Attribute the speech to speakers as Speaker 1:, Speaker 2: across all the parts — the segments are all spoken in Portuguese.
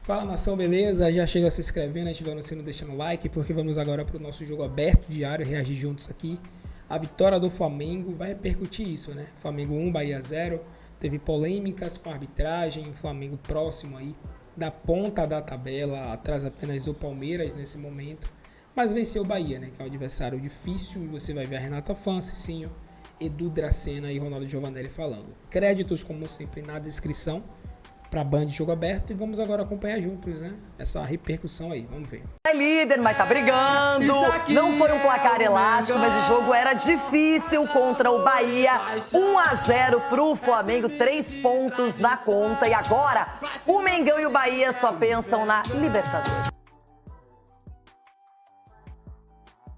Speaker 1: Fala nação, beleza? Já chega se inscrevendo, ativando o sino, deixando o like, porque vamos agora para o nosso jogo aberto diário, reagir juntos aqui. A vitória do Flamengo vai repercutir isso, né? Flamengo 1, Bahia 0. Teve polêmicas com a arbitragem, o Flamengo próximo aí da ponta da tabela, atrás apenas do Palmeiras nesse momento. Mas venceu o Bahia, né? Que é um adversário difícil, e você vai ver a Renata Fã, Cicinho, Edu Dracena e Ronaldo Giovanelli falando. Créditos, como sempre, na descrição para Band Jogo Aberto, e vamos agora acompanhar juntos, né? Essa repercussão aí, vamos ver.
Speaker 2: É líder, mas tá brigando. Não foi um placar elástico, mas o jogo era difícil contra o Bahia. 1-0 pro Flamengo, 3 pontos na conta. E agora, o Mengão e o Bahia só pensam na Libertadores.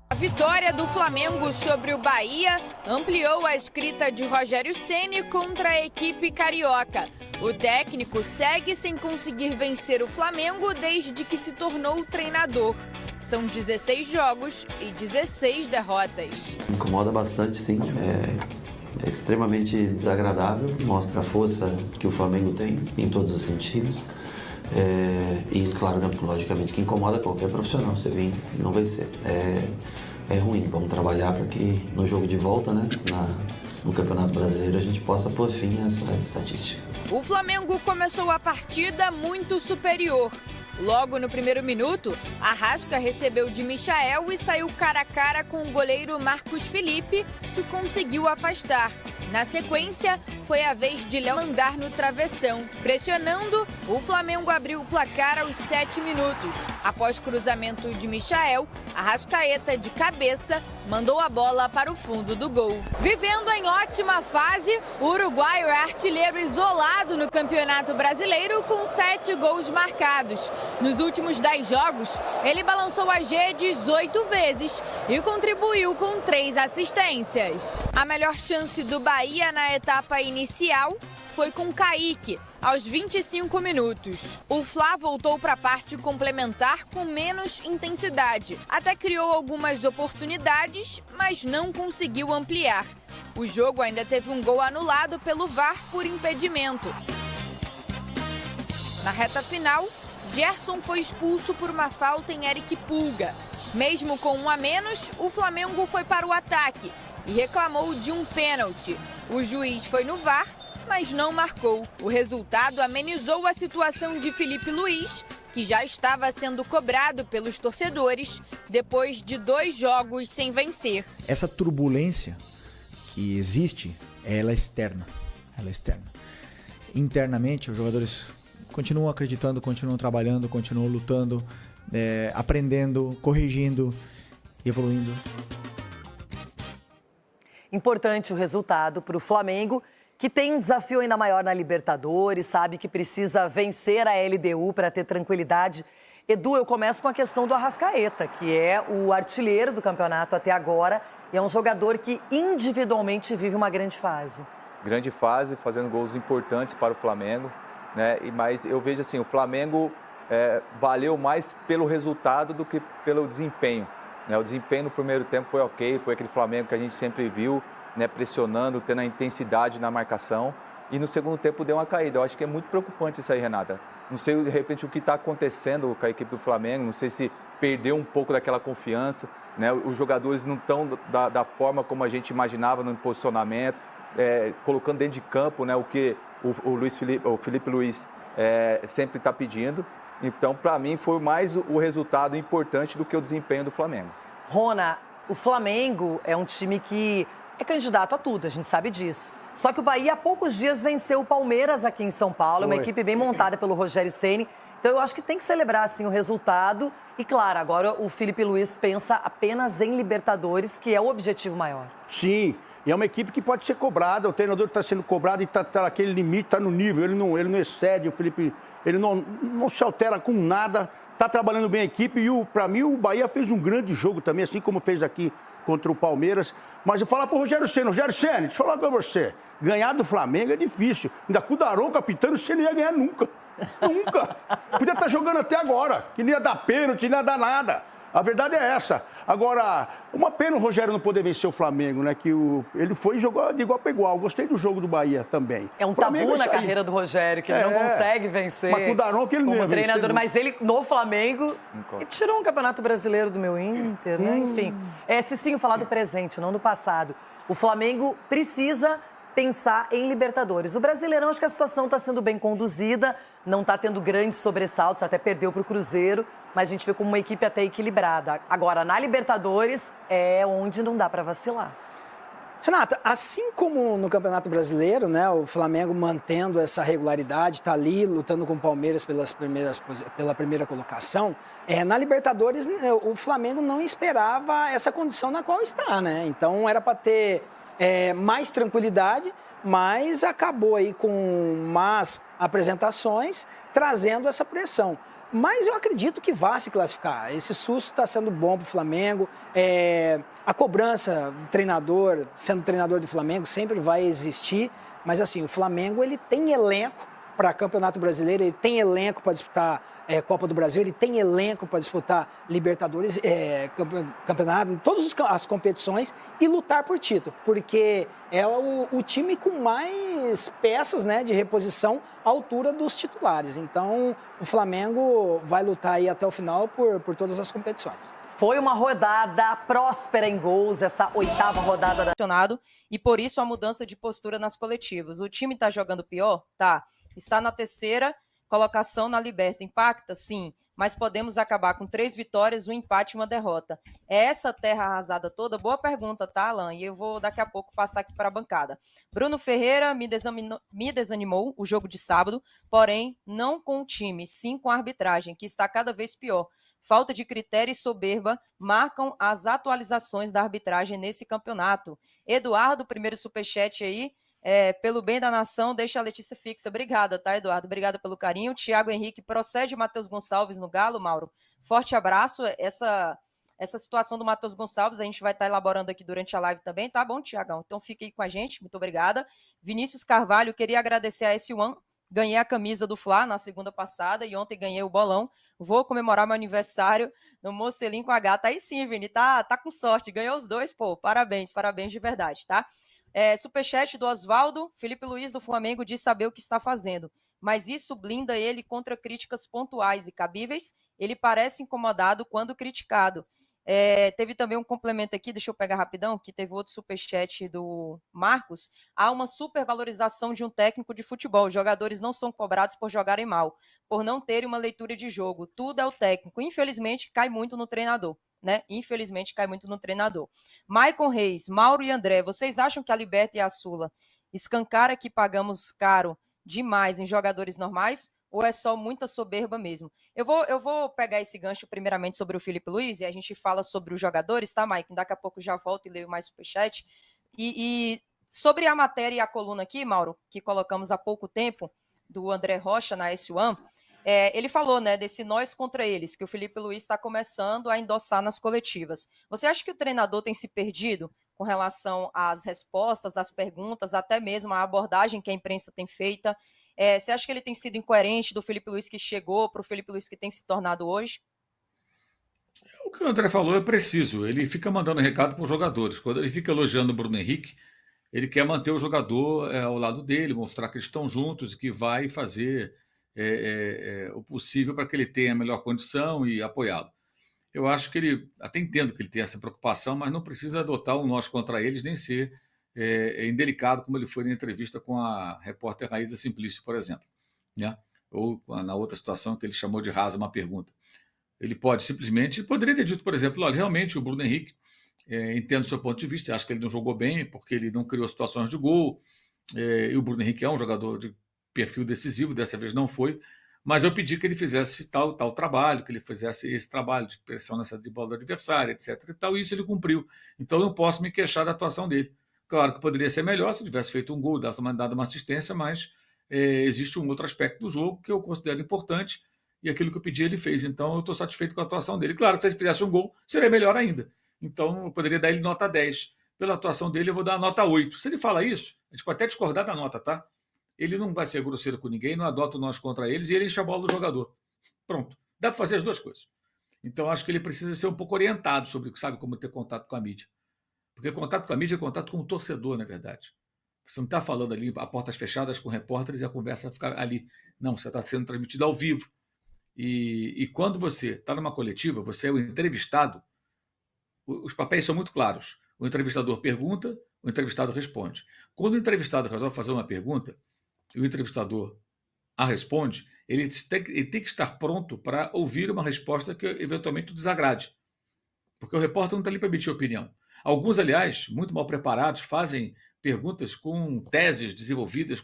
Speaker 3: A vitória do Flamengo sobre o Bahia ampliou a escrita de Rogério Ceni contra a equipe carioca. O técnico segue sem conseguir vencer o Flamengo desde que se tornou treinador. São 16 jogos e 16 derrotas.
Speaker 4: Incomoda bastante, sim. É extremamente desagradável. Mostra a força que o Flamengo tem em todos os sentidos. E, claro, logicamente, que incomoda qualquer profissional. Você vem e não vencer. É ruim. Vamos trabalhar para que no jogo de volta, né, no Campeonato Brasileiro, a gente possa pôr fim a essa estatística.
Speaker 3: O Flamengo começou a partida muito superior. Logo no primeiro minuto, Arrasca recebeu de Michael e saiu cara a cara com o goleiro Marcos Felipe, que conseguiu afastar. Na sequência, foi a vez de Léo mandar no travessão. Pressionando, o Flamengo abriu o placar aos 7 minutos. Após cruzamento de Michael, Arrascaeta de cabeça mandou a bola para o fundo do gol. Vivendo em ótima fase, o uruguaio é artilheiro isolado no Campeonato Brasileiro com 7 gols marcados. Nos últimos 10 jogos, ele balançou as redes 8 vezes e contribuiu com 3 assistências. A melhor chance do Bahia na etapa inicial foi com Kaique, aos 25 minutos. O Fla voltou para a parte complementar com menos intensidade. Até criou algumas oportunidades, mas não conseguiu ampliar. O jogo ainda teve um gol anulado pelo VAR por impedimento. Na reta final, Gerson foi expulso por uma falta em Eric Pulga. Mesmo com 1 a menos, o Flamengo foi para o ataque e reclamou de um pênalti. O juiz foi no VAR, mas não marcou. O resultado amenizou a situação de Filipe Luís, que já estava sendo cobrado pelos torcedores depois de 2 jogos sem vencer.
Speaker 5: Essa turbulência que existe, ela é externa. Ela é externa. Internamente, os jogadores continuam acreditando, continuam trabalhando, continuam lutando, aprendendo, corrigindo, evoluindo.
Speaker 2: Importante o resultado para o Flamengo, que tem um desafio ainda maior na Libertadores, sabe que precisa vencer a LDU para ter tranquilidade. Edu, eu começo com a questão do Arrascaeta, que é o artilheiro do campeonato até agora e é um jogador que individualmente vive uma grande fase.
Speaker 6: Grande fase, fazendo gols importantes para o Flamengo, né? Mas eu vejo assim, o Flamengo valeu mais pelo resultado do que pelo desempenho. O desempenho no primeiro tempo foi ok, foi aquele Flamengo que a gente sempre viu, né, pressionando, tendo a intensidade na marcação. E no segundo tempo deu uma caída. Eu acho que é muito preocupante isso aí, Renata. Não sei, de repente, o que está acontecendo com a equipe do Flamengo. Não sei se perdeu um pouco daquela confiança, né? Os jogadores não estão da forma como a gente imaginava no posicionamento, colocando dentro de campo, né, o que o Filipe Luís sempre está pedindo. Então, para mim, foi mais o resultado importante do que o desempenho do Flamengo.
Speaker 2: Rona, o Flamengo é um time que é candidato a tudo, a gente sabe disso. Só que o Bahia há poucos dias venceu o Palmeiras aqui em São Paulo, uma equipe bem montada pelo Rogério Ceni. Então, eu acho que tem que celebrar, assim, o resultado. E, claro, agora o Filipe Luís pensa apenas em Libertadores, que é o objetivo maior.
Speaker 7: Sim. E é uma equipe que pode ser cobrada, o treinador está sendo cobrado e está naquele limite, está no nível, ele não excede, o Felipe, ele não se altera com nada, está trabalhando bem a equipe e para mim o Bahia fez um grande jogo também, assim como fez aqui contra o Palmeiras. Mas eu falo para o Rogério Ceni, deixa eu falar com você, ganhar do Flamengo é difícil, ainda com o Daron capitão, você não ia ganhar nunca, nunca. Podia estar jogando até agora, que não ia dar pênalti, não ia dar nada. A verdade é essa. Agora, uma pena o Rogério não poder vencer o Flamengo, né? Que ele foi e jogou de igual para igual. Gostei do jogo do Bahia também.
Speaker 2: É um
Speaker 7: Flamengo
Speaker 2: tabu na carreira do Rogério, que ele não consegue vencer.
Speaker 7: Mas com o Daronco ele não ia
Speaker 2: como treinador,
Speaker 7: vencer,
Speaker 2: mas ele, no Flamengo, ele tirou um campeonato brasileiro do meu Inter, né? Enfim. Cicinho, falar do presente, não do passado. O Flamengo precisa pensar em Libertadores. O Brasileirão, acho que a situação está sendo bem conduzida, não está tendo grandes sobressaltos, até perdeu para o Cruzeiro, mas a gente vê como uma equipe até equilibrada. Agora, na Libertadores, é onde não dá para vacilar.
Speaker 8: Renata, assim como no Campeonato Brasileiro, né, o Flamengo mantendo essa regularidade, está ali lutando com o Palmeiras pela primeira colocação, na Libertadores o Flamengo não esperava essa condição na qual está, né? Então era para ter mais tranquilidade, mas acabou aí com más apresentações, trazendo essa pressão. Mas eu acredito que vai se classificar. Esse susto está sendo bom para o Flamengo. A cobrança do treinador, sendo treinador do Flamengo, sempre vai existir. Mas assim, o Flamengo ele tem elenco para Campeonato Brasileiro, ele tem elenco para disputar Copa do Brasil, ele tem elenco para disputar Libertadores, campeonato, todas as competições e lutar por título, porque é o time com mais peças, né, de reposição à altura dos titulares. Então, o Flamengo vai lutar aí até o final por todas as competições.
Speaker 2: Foi uma rodada próspera em gols, essa 8ª rodada
Speaker 9: e por isso a mudança de postura nas coletivas. O time está jogando pior? Tá. Está na 3ª colocação na Liberta. Impacta? Sim. Mas podemos acabar com 3 vitórias, um empate e uma derrota. É essa terra arrasada toda? Boa pergunta, tá, Alan? E eu vou daqui a pouco passar aqui para a bancada. Bruno Ferreira me desanimou o jogo de sábado, porém não com o time, sim com a arbitragem, que está cada vez pior. Falta de critério e soberba marcam as atualizações da arbitragem nesse campeonato. Eduardo, primeiro superchat aí. Pelo bem da nação, deixa a Letícia fixa. Obrigada, tá, Eduardo? Obrigada pelo carinho. Tiago Henrique, procede Matheus Gonçalves no Galo, Mauro. Forte abraço. Essa situação do Matheus Gonçalves a gente vai estar elaborando aqui durante a live também, tá bom, Tiagão? Então fique aí com a gente, muito obrigada. Vinícius Carvalho, queria agradecer a S1. Ganhei a camisa do Fla na segunda passada e ontem ganhei o bolão. Vou comemorar meu aniversário no Mocelim com a gata. Aí sim, Vini, tá com sorte. Ganhou os dois, pô. Parabéns de verdade, tá? Superchat do Osvaldo. Felipe Luiz do Flamengo diz saber o que está fazendo, mas isso blinda ele contra críticas pontuais e cabíveis. Ele parece incomodado quando criticado. Teve também um complemento aqui, deixa eu pegar rapidão, que teve outro superchat do Marcos. Há uma supervalorização de um técnico de futebol. Os jogadores não são cobrados por jogarem mal, por não terem uma leitura de jogo. Tudo é o técnico. Infelizmente, cai muito no treinador. Né? Infelizmente, cai muito no treinador. Maicon Reis, Mauro e André, vocês acham que a Liberta e a Sula escancara que pagamos caro demais em jogadores normais? Ou é só muita soberba mesmo? Eu vou pegar esse gancho primeiramente sobre o Felipe Luiz e a gente fala sobre os jogadores, tá, Mike? Daqui a pouco já volto e leio mais superchat. E sobre a matéria e a coluna aqui, Mauro, que colocamos há pouco tempo, do André Rocha na S1, ele falou, né, desse nós contra eles, que o Felipe Luiz está começando a endossar nas coletivas. Você acha que o treinador tem se perdido com relação às respostas, às perguntas, até mesmo a abordagem que a imprensa tem feita? Você acha que ele tem sido incoerente do Felipe Luiz que chegou para o Felipe Luiz que tem se tornado hoje?
Speaker 10: O que o André falou é preciso. Ele fica mandando recado para os jogadores. Quando ele fica elogiando o Bruno Henrique, ele quer manter o jogador ao lado dele, mostrar que eles estão juntos e que vai fazer o possível para que ele tenha a melhor condição e apoiá-lo. Eu acho que ele, até entendo que ele tem essa preocupação, mas não precisa adotar um nós contra eles, nem ser indelicado como ele foi na entrevista com a repórter Raíza Simplício, por exemplo, né? Ou na outra situação que ele chamou de rasa uma pergunta. Ele poderia ter dito, por exemplo, olha, realmente o Bruno Henrique, entendo o seu ponto de vista, acho que ele não jogou bem porque ele não criou situações de gol, e o Bruno Henrique é um jogador de perfil decisivo, dessa vez não foi, mas eu pedi que ele fizesse tal trabalho, que ele fizesse esse trabalho de pressão nessa de bola do adversário, etc. E tal, e isso ele cumpriu. Então eu não posso me queixar da atuação dele. Claro que poderia ser melhor se tivesse feito um gol, dado uma assistência, mas existe um outro aspecto do jogo que eu considero importante e aquilo que eu pedi ele fez. Então eu estou satisfeito com a atuação dele. Claro que se ele fizesse um gol, seria melhor ainda. Então eu poderia dar ele nota 10. Pela atuação dele, eu vou dar nota 8. Se ele fala isso, a gente pode até discordar da nota, tá? Ele não vai ser grosseiro com ninguém, não adota o nós contra eles e ele enche a bola do jogador. Pronto. Dá para fazer as duas coisas. Então, acho que ele precisa ser um pouco orientado sobre, sabe, como ter contato com a mídia. Porque contato com a mídia é contato com o torcedor, na verdade. Você não está falando ali a portas fechadas com repórteres e a conversa fica ali. Não, você está sendo transmitido ao vivo. E quando você está numa coletiva, você é o entrevistado, os papéis são muito claros. O entrevistador pergunta, o entrevistado responde. Quando o entrevistado resolve fazer uma pergunta e o entrevistador a responde, ele tem que estar pronto para ouvir uma resposta que eventualmente o desagrade. Porque o repórter não está ali para emitir opinião. Alguns, aliás, muito mal preparados, fazem perguntas com teses desenvolvidas,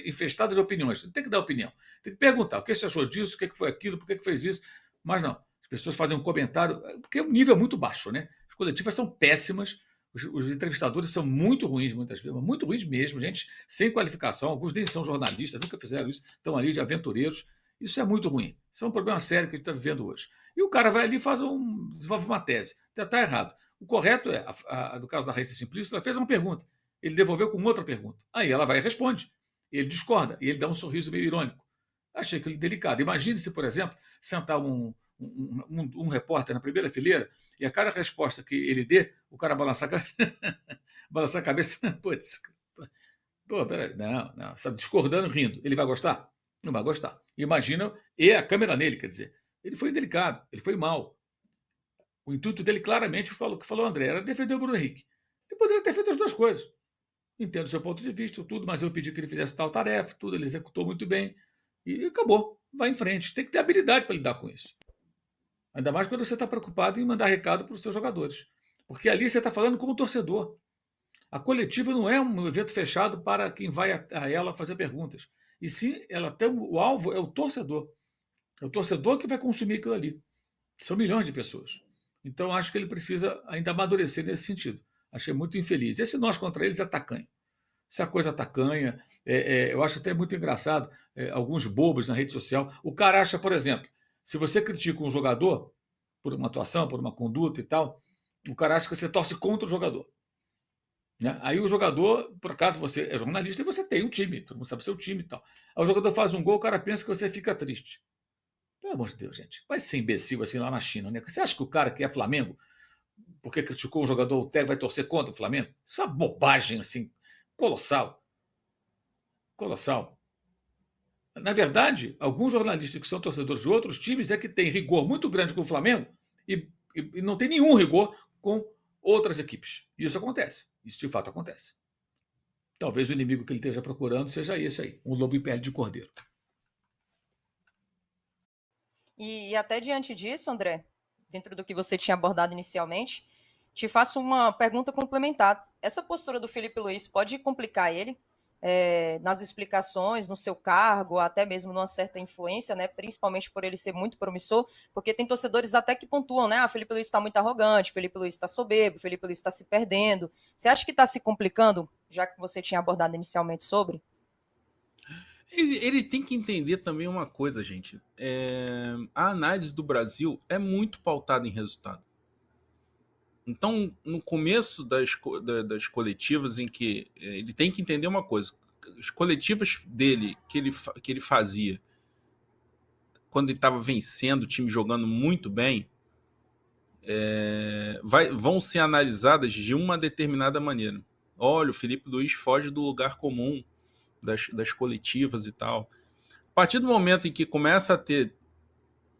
Speaker 10: infestadas de opiniões. Não tem que dar opinião. Tem que perguntar o que você achou disso, o que foi aquilo, por que fez isso. Mas não. As pessoas fazem um comentário, porque o nível é muito baixo, né? As coletivas são péssimas, os entrevistadores são muito ruins, muitas vezes, muito ruins mesmo, gente sem qualificação, alguns nem são jornalistas, nunca fizeram isso, estão ali de aventureiros. Isso é muito ruim. Isso é um problema sério que a gente está vivendo hoje. E o cara vai ali e desenvolve uma tese. Está errado. O correto é, no caso da Raíssa Simplício, ela fez uma pergunta. Ele devolveu com outra pergunta. Aí ela vai e responde. Ele discorda. E ele dá um sorriso meio irônico. Achei aquilo delicado. Imagine se, por exemplo, sentar um repórter na primeira fileira e a cada resposta que ele dê, o cara balançar a cabeça. Putz, peraí. Não. Sabe, discordando, rindo. Ele vai gostar? Não vai gostar. Imagina, e a câmera nele, quer dizer. Ele foi indelicado, ele foi mal. O intuito dele, claramente, o que falou o André, era defender o Bruno Henrique. Ele poderia ter feito as duas coisas. Entendo o seu ponto de vista, tudo, mas eu pedi que ele fizesse tal tarefa, tudo, ele executou muito bem. E acabou. Vai em frente. Tem que ter habilidade para lidar com isso. Ainda mais quando você está preocupado em mandar recado para os seus jogadores. Porque ali você está falando como torcedor. A coletiva não é um evento fechado para quem vai a ela fazer perguntas. E sim, ela tem o alvo é o torcedor. É o torcedor que vai consumir aquilo ali. São milhões de pessoas. Então, acho que ele precisa ainda amadurecer nesse sentido. Achei muito infeliz. Esse nós contra eles é tacanho. Essa coisa tacanha, eu acho até muito engraçado, alguns bobos na rede social. O cara acha, por exemplo, se você critica um jogador por uma atuação, por uma conduta e tal, o cara acha que você torce contra o jogador. Né? Aí o jogador, por acaso você é jornalista e você tem um time, todo mundo sabe o seu time e tal. Aí o jogador faz um gol, o cara pensa que você fica triste. Pelo amor de Deus, gente. Vai ser imbecil assim lá na China, né? Você acha que o cara que é Flamengo, porque criticou um jogador, o Tego vai torcer contra o Flamengo? Isso é uma bobagem, assim, colossal. Colossal. Na verdade, alguns jornalistas que são torcedores de outros times é que têm rigor muito grande com o Flamengo e não tem nenhum rigor com outras equipes. Isso acontece. Isso de fato acontece. Talvez o inimigo que ele esteja procurando seja esse aí, um lobo em pele de cordeiro.
Speaker 9: E até diante disso, André, dentro do que você tinha abordado inicialmente, te faço uma pergunta complementar. Essa postura do Felipe Luiz pode complicar ele nas explicações, no seu cargo, até mesmo numa certa influência, né? Principalmente por ele ser muito promissor, porque tem torcedores até que pontuam, né? Felipe Luiz está muito arrogante, Felipe Luiz está soberbo, Felipe Luiz está se perdendo. Você acha que está se complicando, já que você tinha abordado inicialmente sobre?
Speaker 11: Ele tem que entender também uma coisa, gente. A análise do Brasil é muito pautada em resultado. Então, no começo das coletivas, em que ele tem que entender uma coisa, as coletivas dele, que ele fazia, quando ele estava vencendo, o time jogando muito bem, vão ser analisadas de uma determinada maneira. Olha, o Felipe Luiz foge do lugar comum das coletivas e tal. A partir do momento em que começa a ter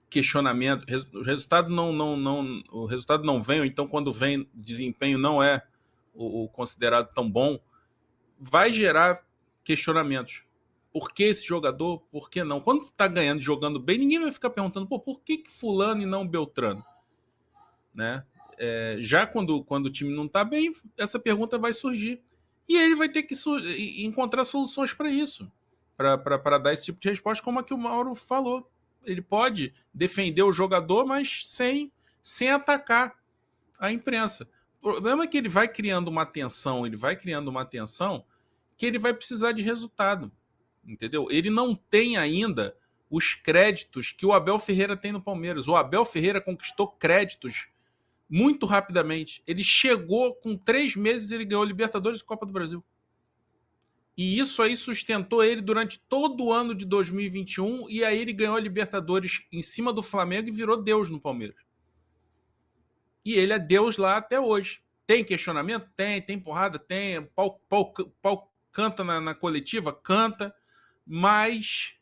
Speaker 11: questionamento, o resultado não vem, ou então quando vem, o desempenho não é o considerado tão bom, vai gerar questionamentos. Por que esse jogador? Por que não? Quando você está ganhando, jogando bem, ninguém vai ficar perguntando, por que fulano e não Beltrano? Né? Já quando o time não está bem, essa pergunta vai surgir. E ele vai ter que encontrar soluções para isso, para dar esse tipo de resposta, como a que o Mauro falou. Ele pode defender o jogador, mas sem atacar a imprensa. O problema é que ele vai criando uma tensão que ele vai precisar de resultado, entendeu? Ele não tem ainda os créditos que o Abel Ferreira tem no Palmeiras. O Abel Ferreira conquistou créditos muito rapidamente. Ele chegou com 3 meses, ele ganhou Libertadores e Copa do Brasil. E isso aí sustentou ele durante todo o ano de 2021 e aí ele ganhou a Libertadores em cima do Flamengo e virou Deus no Palmeiras. E ele é Deus lá até hoje. Tem questionamento? Tem porrada? Tem. Pau canta na coletiva? Canta. Mas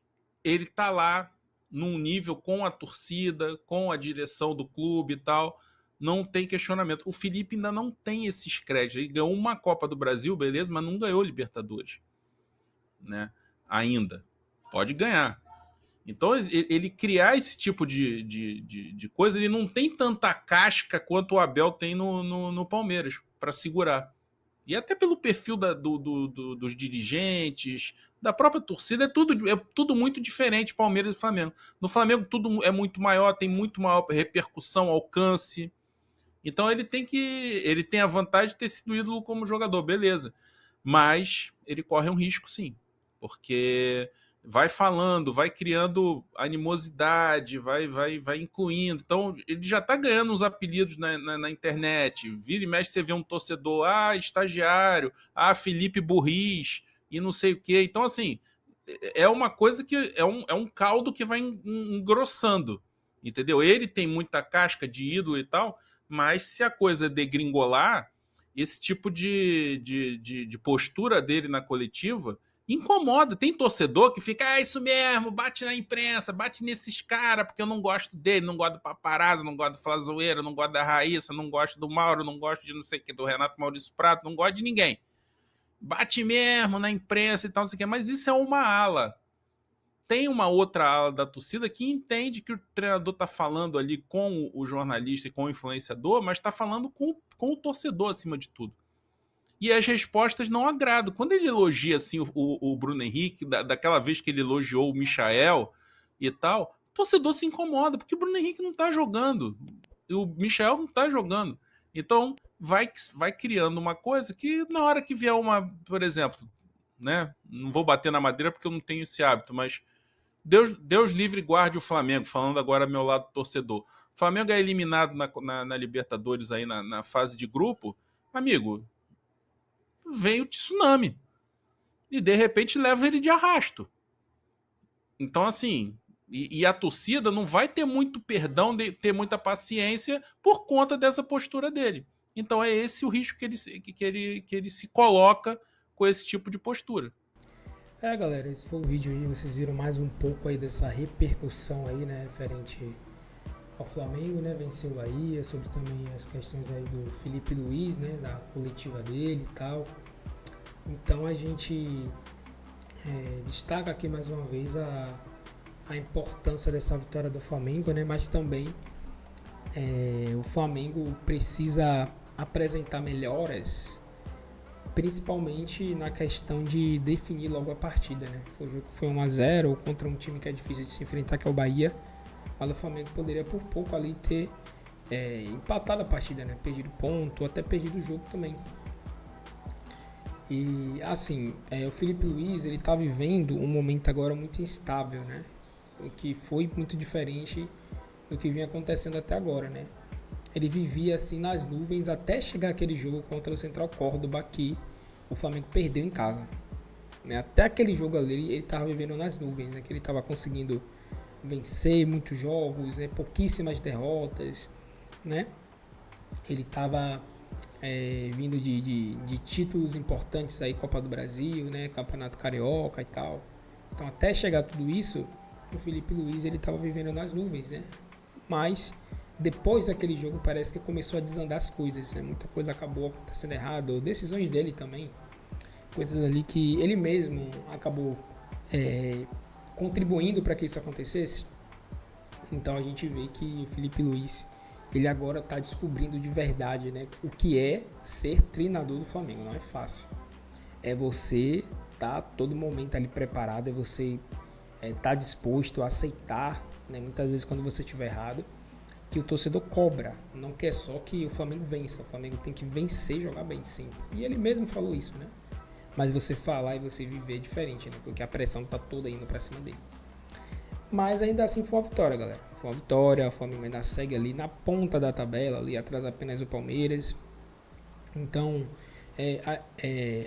Speaker 11: ele tá lá num nível com a torcida, com a direção do clube e tal. Não tem questionamento. O Felipe ainda não tem esses créditos. Ele ganhou uma Copa do Brasil, beleza, mas não ganhou Libertadores, né? Ainda. Pode ganhar. Então, ele criar esse tipo de coisa, ele não tem tanta casca quanto o Abel tem no Palmeiras para segurar. E até pelo perfil dos dirigentes, da própria torcida, é tudo muito diferente, Palmeiras e Flamengo. No Flamengo, tudo é muito maior, tem muito maior repercussão, alcance. Então, ele tem a vantagem de ter sido ídolo como jogador, beleza. Mas ele corre um risco, sim. Porque vai falando, vai criando animosidade, vai incluindo. Então, ele já está ganhando uns apelidos na internet. Vira e mexe, você vê um torcedor, estagiário, Felipe Burris, e não sei o quê. Então, assim, é uma coisa que é um caldo que vai engrossando, entendeu? Ele tem muita casca de ídolo e tal, mas se a coisa degringolar, esse tipo de postura dele na coletiva incomoda. Tem torcedor que fica, isso mesmo, bate na imprensa, bate nesses caras, porque eu não gosto dele, não gosto do Paparazzo, não gosto do Flazoeira, não gosto da Raíssa, não gosto do Mauro, não gosto de não sei o que, do Renato Maurício Prato, não gosto de ninguém. Bate mesmo na imprensa e tal, não sei o que, mas isso é uma ala. Tem uma outra ala da torcida que entende que o treinador está falando ali com o jornalista e com o influenciador, mas está falando com o torcedor acima de tudo. E as respostas não agradam. Quando ele elogia assim, o Bruno Henrique, daquela vez que ele elogiou o Michael e tal, o torcedor se incomoda, porque o Bruno Henrique não está jogando. E o Michael não está jogando. Então, vai criando uma coisa que na hora que vier uma, por exemplo, né? Não vou bater na madeira porque eu não tenho esse hábito, mas Deus livre e guarde o Flamengo, falando agora ao meu lado torcedor. O Flamengo é eliminado na Libertadores aí na fase de grupo, amigo, vem o tsunami e de repente leva ele de arrasto. Então, assim, e a torcida não vai ter muito perdão, ter muita paciência por conta dessa postura dele. Então é esse o risco que ele se coloca com esse tipo de postura.
Speaker 1: Galera, esse foi o vídeo aí, vocês viram mais um pouco aí dessa repercussão aí, né, referente ao Flamengo, né, venceu o Bahia, sobre também as questões aí do Felipe Luiz, né, da coletiva dele e tal. Então a gente destaca aqui mais uma vez a importância dessa vitória do Flamengo, né, mas também o Flamengo precisa apresentar melhoras, principalmente na questão de definir logo a partida, né? Foi 1-0 contra um time que é difícil de se enfrentar, que é o Bahia, mas o Flamengo poderia por pouco ali ter empatado a partida, né? Perdido ponto, ou até perdido o jogo também. E assim, o Felipe Luiz, ele tá vivendo um momento agora muito instável, né? O que foi muito diferente do que vinha acontecendo até agora, né? Ele vivia assim nas nuvens até chegar aquele jogo contra o Central Córdoba que o Flamengo perdeu em casa, né? Até aquele jogo ali ele estava vivendo nas nuvens, né? Que ele estava conseguindo vencer muitos jogos, né? Pouquíssimas derrotas, né? Ele estava vindo de títulos importantes aí, Copa do Brasil, né? Campeonato Carioca e tal. Então até chegar tudo isso, o Felipe Luiz ele estava vivendo nas nuvens, né? Mas depois daquele jogo parece que começou a desandar as coisas, né? Muita coisa acabou acontecendo errado, decisões dele também, coisas ali que ele mesmo acabou contribuindo para que isso acontecesse. Então a gente vê que o Felipe Luiz, ele agora está descobrindo de verdade, né, o que é ser treinador do Flamengo. Não é fácil. É você estar todo momento ali preparado, é você estar disposto a aceitar, né, muitas vezes quando você estiver errado, que o torcedor cobra, não quer só que o Flamengo vença, o Flamengo tem que vencer e jogar bem sempre. E ele mesmo falou isso, né? Mas você falar e você viver é diferente, né? Porque a pressão tá toda indo pra cima dele. Mas ainda assim foi uma vitória, galera. Foi uma vitória, o Flamengo ainda segue ali na ponta da tabela, ali atrás apenas do Palmeiras. Então,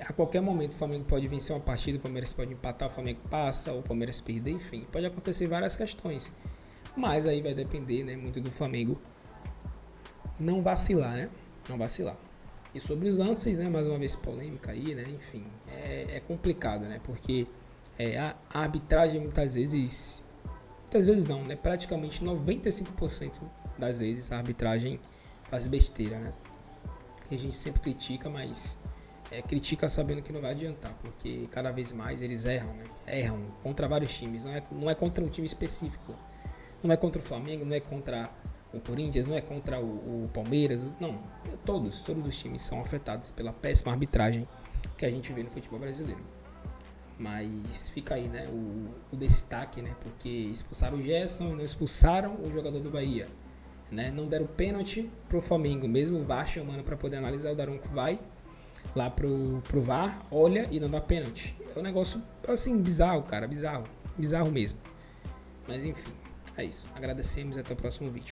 Speaker 1: a qualquer momento o Flamengo pode vencer uma partida, o Palmeiras pode empatar, o Flamengo passa, ou o Palmeiras perder, enfim. Pode acontecer várias questões. Mas aí vai depender, né, muito do Flamengo não vacilar, né? Não vacilar. E sobre os lances, né, mais uma vez polêmica aí, né? Enfim, é complicado, né? Porque a arbitragem muitas vezes não, né? Praticamente 95% das vezes a arbitragem faz besteira, né? Que a gente sempre critica, mas critica sabendo que não vai adiantar, porque cada vez mais eles erram, né? Erram contra vários times, não é contra um time específico, não é contra o Flamengo, não é contra o Corinthians, não é contra o Palmeiras, não, todos os times são afetados pela péssima arbitragem que a gente vê no futebol brasileiro. Mas fica aí, né, o destaque, né, porque expulsaram o Gerson e não expulsaram o jogador do Bahia, né, não deram pênalti pro Flamengo, mesmo o VAR chamando para poder analisar, o Daronco vai lá pro VAR, olha e não dá pênalti. É um negócio, assim, bizarro, cara, bizarro mesmo. Mas enfim, é isso. Agradecemos e até o próximo vídeo.